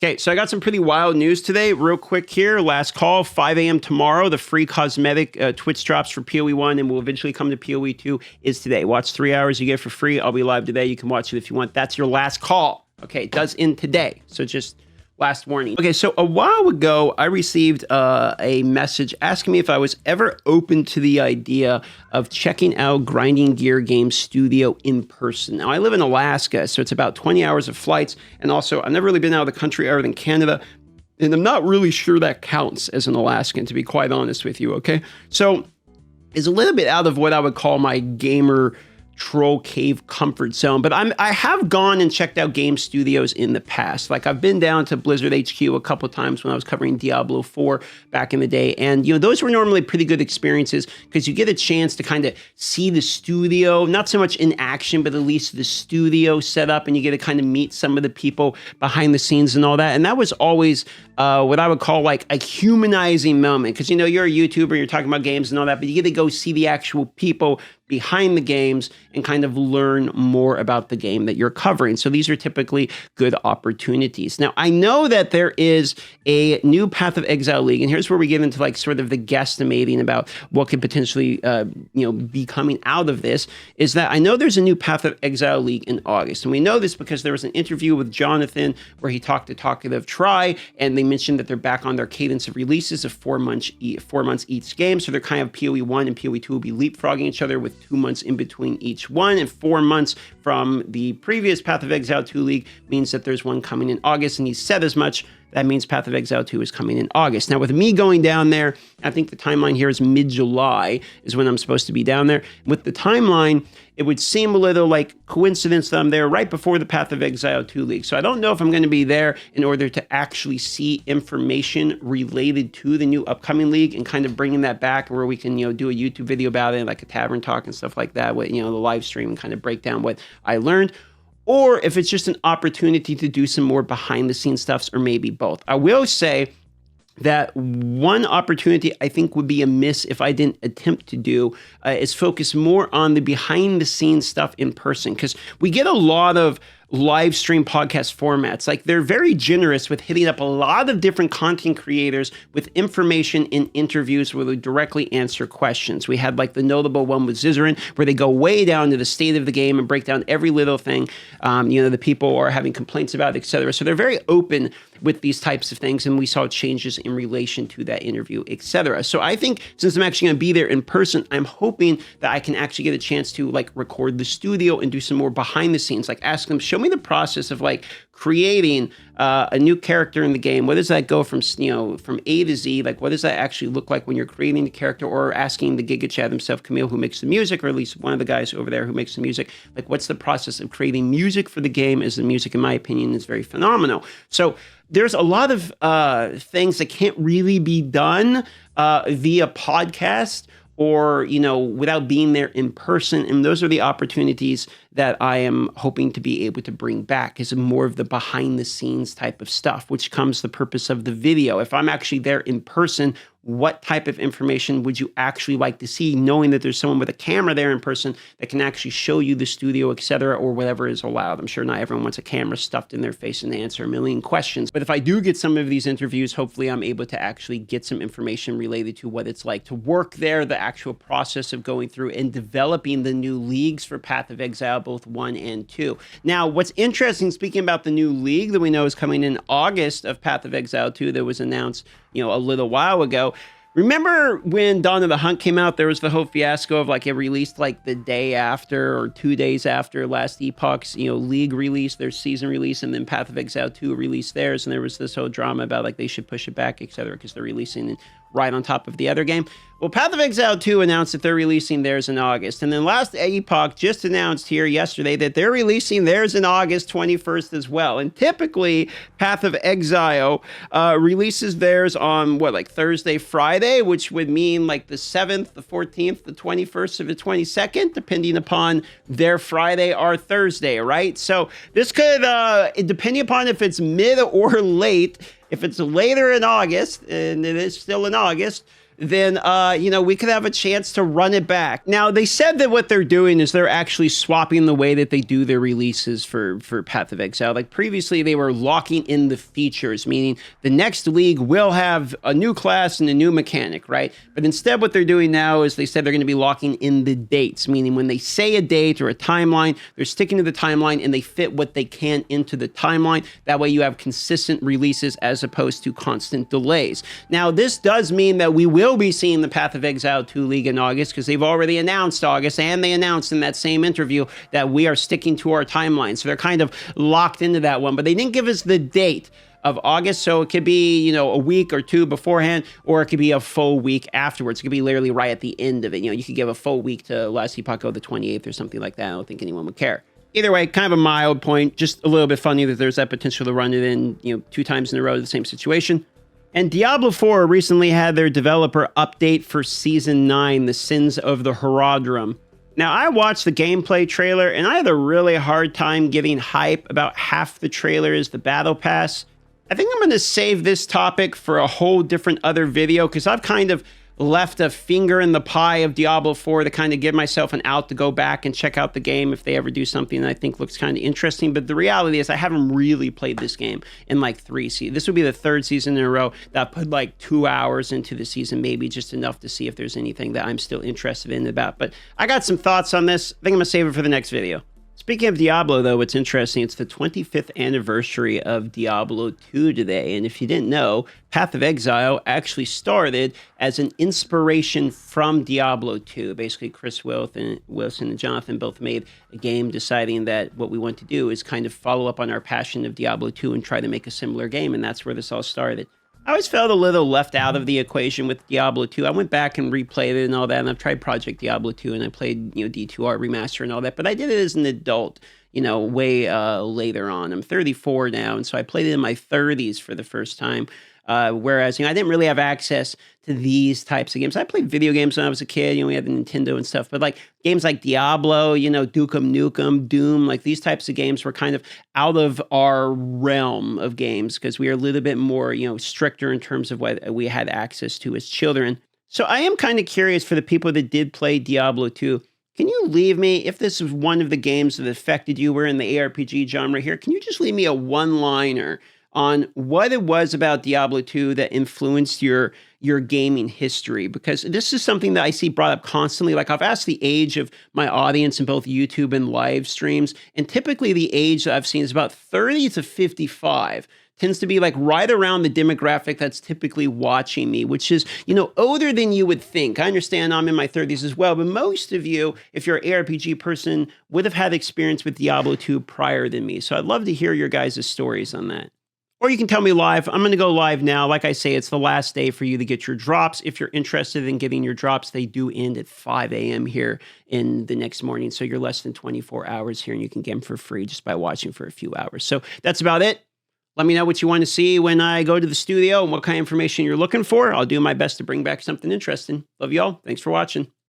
Okay, so I got some pretty wild news today. Real quick here, last call, 5 a.m. tomorrow. The free cosmetic Twitch drops for PoE 1 and will eventually come to PoE 2 is today. Watch 3 hours, you get it for free. I'll be live today. You can watch it if you want. That's your last call. Okay, it does end today. So just last warning. Okay, so a while ago, I received a message asking me if I was ever open to the idea of checking out Grinding Gear Games Studio in person. Now, I live in Alaska, so it's about 20 hours of flights. And also, I've never really been out of the country other than Canada. And I'm not really sure that counts as an Alaskan, to be quite honest with you, okay? So it's a little bit out of what I would call my gamer troll cave comfort zone, but I have gone and checked out game studios in the past. Like I've been down to Blizzard HQ a couple of times when I was covering Diablo IV back in the day, and those were normally pretty good experiences because you get a chance to kind of see the studio, not so much in action, but at least the studio set up, and you get to kind of meet some of the people behind the scenes and all that. And that was always what I would call like a humanizing moment, because you're a YouTuber, you're talking about games and all that, but you get to go see the actual people behind the games and kind of learn more about the game that you're covering. So these are typically good opportunities. Now, I know that there is a new Path of Exile League, and here's where we get into like sort of the guesstimating about what could potentially be coming out of this, is that I know there's a new Path of Exile League in August. And we know this because there was an interview with Jonathan where he talked to Talkative Try, and they mentioned that they're back on their cadence of releases of 4 months each game. So they're kind of PoE 1 and PoE 2 will be leapfrogging each other with 2 months in between each one, and 4 months from the previous Path of Exile 2 League means that there's one coming in August, and he said as much. That means Path of Exile 2 is coming in August. Now, with me going down there, I think the timeline here is mid-July is when I'm supposed to be down there. With the timeline, it would seem a little like coincidence that I'm there right before the Path of Exile 2 League. So I don't know if I'm going to be there in order to actually see information related to the new upcoming league and kind of bringing that back where we can, do a YouTube video about it, like a tavern talk and stuff like that, with, the live stream and kind of break down what I learned. Or if it's just an opportunity to do some more behind the scenes stuffs, or maybe both. I will say that one opportunity I think would be amiss if I didn't attempt to do is focus more on the behind the scenes stuff in person, because we get a lot of live stream podcast formats. Like they're very generous with hitting up a lot of different content creators with information in interviews where they directly answer questions. We had like the notable one with Zizarin where they go way down to the state of the game and break down every little thing, the people are having complaints about, etc. So they're very open with these types of things, and we saw changes in relation to that interview, etc. So I think since I'm actually going to be there in person, I'm hoping that I can actually get a chance to like record the studio and do some more behind the scenes, like ask them, show me the process of like creating a new character in the game. What does that go from from A to Z? Like, what does that actually look like when you're creating the character, or asking the Giga Chad himself, Camille, who makes the music, or at least one of the guys over there who makes the music, like what's the process of creating music for the game, as the music, in my opinion, is very phenomenal. So there's a lot of things that can't really be done via podcast or, without being there in person. And those are the opportunities that I am hoping to be able to bring back, is more of the behind the scenes type of stuff, which comes the purpose of the video. If I'm actually there in person, what type of information would you actually like to see, knowing that there's someone with a camera there in person that can actually show you the studio, etc., or whatever is allowed. I'm sure not everyone wants a camera stuffed in their face and answer a million questions. But if I do get some of these interviews, hopefully I'm able to actually get some information related to what it's like to work there, the actual process of going through and developing the new leagues for Path of Exile, both 1 and 2. Now, what's interesting, speaking about the new league that we know is coming in August of Path of Exile 2 that was announced, a little while ago. Remember when Dawn of the Hunt came out, there was the whole fiasco of like it released like the day after or 2 days after Last Epoch's, League release, their season release, and then Path of Exile 2 released theirs, and there was this whole drama about like they should push it back, etc., because they're releasing right on top of the other game. Well, Path of Exile 2 announced that they're releasing theirs in August. And then Last Epoch just announced here yesterday that they're releasing theirs in August 21st as well. And typically, Path of Exile releases theirs on, Thursday, Friday, which would mean like the 7th, the 14th, the 21st, or the 22nd, depending upon their Friday or Thursday, right? So this could, depending upon if it's mid or late, if it's later in August, and it is still in August, then we could have a chance to run it back. Now, they said that what they're doing is they're actually swapping the way that they do their releases for Path of Exile. Like previously, they were locking in the features, meaning the next league will have a new class and a new mechanic, right? But instead, what they're doing now is they said they're going to be locking in the dates, meaning when they say a date or a timeline, they're sticking to the timeline and they fit what they can into the timeline. That way you have consistent releases as opposed to constant delays. Now, this does mean that we will be seeing the Path of Exile 2 League in August because they've already announced August, and they announced in that same interview that we are sticking to our timeline. So they're kind of locked into that one, but they didn't give us the date of August, so it could be, a week or two beforehand, or it could be a full week afterwards. It could be literally right at the end of it. You could give a full week to Last Epoch the 28th or something like that. I don't think anyone would care. Either way, kind of a mild point, just a little bit funny that there's that potential to run it in, 2 times in a row, the same situation. And Diablo IV recently had their developer update for Season 9, The Sins of the Herodrum. Now, I watched the gameplay trailer, and I had a really hard time getting hype. About half the trailer is the Battle Pass. I think I'm going to save this topic for a whole different other video, because I've kind of left a finger in the pie of Diablo 4 to kind of give myself an out to go back and check out the game if they ever do something that I think looks kind of interesting. But the reality is I haven't really played this game in like 3 seasons. This would be the 3rd season in a row that I put like 2 hours into the season, maybe just enough to see if there's anything that I'm still interested in about. But I got some thoughts on this. I think I'm going to save it for the next video. Speaking of Diablo, though, what's interesting, it's the 25th anniversary of Diablo II today. And if you didn't know, Path of Exile actually started as an inspiration from Diablo II. Basically, Chris Wilson and Jonathan both made a game deciding that what we want to do is kind of follow up on our passion of Diablo II and try to make a similar game. And that's where this all started. I always felt a little left out of the equation with Diablo 2. I went back and replayed it and all that, and I've tried Project Diablo 2, and I played, D2R Remaster and all that, but I did it as an adult, way later on. I'm 34 now, and so I played it in my 30s for the first time, whereas, I didn't really have access to these types of games. I played video games when I was a kid, we had the Nintendo and stuff, but like games like Diablo, Dukem Nukem, Doom, like these types of games were kind of out of our realm of games because we are a little bit more, stricter in terms of what we had access to as children. So I am kind of curious for the people that did play Diablo 2. Can you leave me, if this is one of the games that affected you, we're in the ARPG genre here, can you just leave me a one-liner on what it was about Diablo 2 that influenced your gaming history? Because this is something that I see brought up constantly. Like I've asked the age of my audience in both YouTube and live streams, and typically the age that I've seen is about 30 to 55. Tends to be like right around the demographic that's typically watching me, which is, older than you would think. I understand I'm in my 30s as well, but most of you, if you're an ARPG person, would have had experience with Diablo 2 prior than me. So I'd love to hear your guys' stories on that. Or you can tell me live. I'm going to go live now. Like I say, it's the last day for you to get your drops. If you're interested in getting your drops, they do end at 5 a.m. here in the next morning. So you're less than 24 hours here, and you can get them for free just by watching for a few hours. So that's about it. Let me know what you want to see when I go to the studio and what kind of information you're looking for. I'll do my best to bring back something interesting. Love y'all. Thanks for watching.